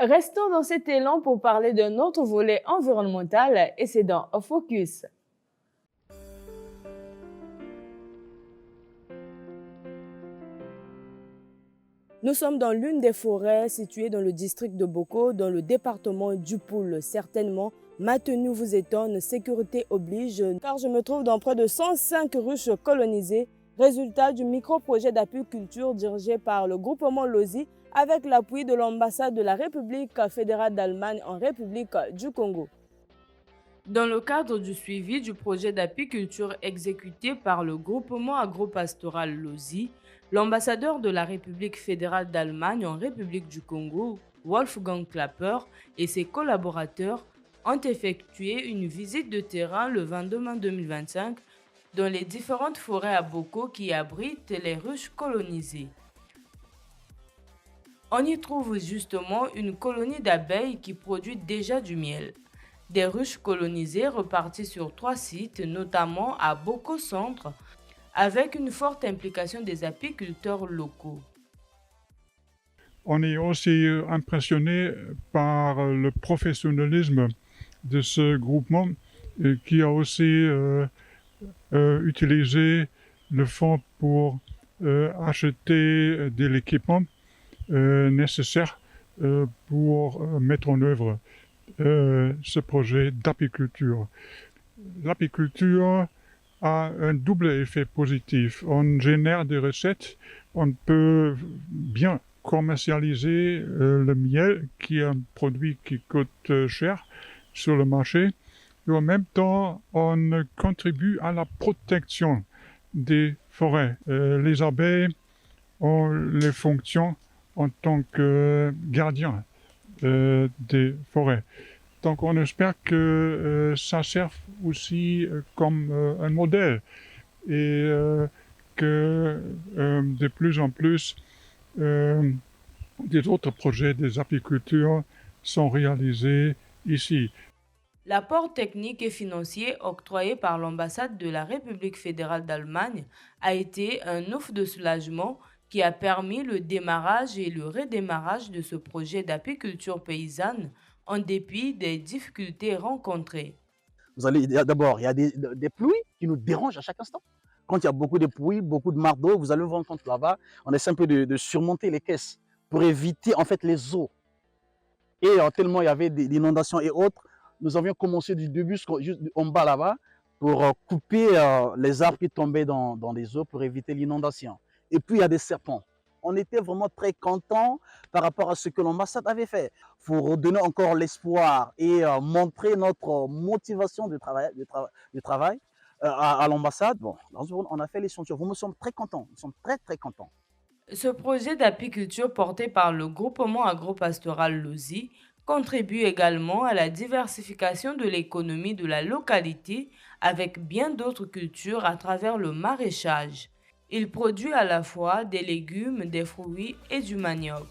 Restons dans cet élan pour parler d'un autre volet environnemental et c'est dans Focus. Nous sommes dans l'une des forêts situées dans le district de Boko, dans le département du Poul. Certainement, ma tenue vous étonne, sécurité oblige, car je me trouve dans près de 105 ruches colonisées, résultat du micro-projet d'apiculture dirigé par le groupement LOSI avec l'appui de l'ambassade de la République fédérale d'Allemagne en République du Congo. Dans le cadre du suivi du projet d'apiculture exécuté par le groupement agropastoral LOSI, l'ambassadeur de la République fédérale d'Allemagne en République du Congo, Wolfgang Klapper, et ses collaborateurs ont effectué une visite de terrain le 22 mai 2025 dans les différentes forêts à Boko qui abritent les ruches colonisées. On y trouve justement une colonie d'abeilles qui produit déjà du miel. Des ruches colonisées reparties sur 3 sites, notamment à Boko Centre, avec une forte implication des apiculteurs locaux. On est aussi impressionné par le professionnalisme de ce groupement qui a aussi utilisé le fonds pour acheter de l'équipement nécessaire pour mettre en œuvre ce projet d'apiculture. L'apiculture a un double effet positif. On génère des recettes, on peut bien commercialiser le miel, qui est un produit qui coûte cher sur le marché. Et en même temps, on contribue à la protection des forêts. Les abeilles ont les fonctions en tant que gardiens des forêts. Donc on espère que ça serve aussi comme un modèle et que de plus en plus des autres projets des apiculteurs sont réalisés ici. L'apport technique et financier octroyé par l'ambassade de la République fédérale d'Allemagne a été un ouf de soulagement qui a permis le démarrage et le redémarrage de ce projet d'apiculture paysanne en dépit des difficultés rencontrées. D'abord, il y a des pluies qui nous dérangent à chaque instant. Quand il y a beaucoup de pluie, beaucoup de marées d'eau, vous allez vous rendre compte là-bas, on essaie un peu de surmonter les caisses pour éviter en fait les eaux. Et tellement il y avait des inondations et autres, nous avions commencé du début juste en bas là-bas pour couper les arbres qui tombaient dans les eaux pour éviter l'inondation. Et puis il y a des serpents. On était vraiment très contents par rapport à ce que l'ambassade avait fait. Pour redonner encore l'espoir et montrer notre motivation de travail à l'ambassade, bon, on a fait l'échantillon. Nous sommes très contents, nous sommes très très contents. Ce projet d'apiculture porté par le groupement agropastoral LOSI contribue également à la diversification de l'économie de la localité avec bien d'autres cultures à travers le maraîchage. Il produit à la fois des légumes, des fruits et du manioc.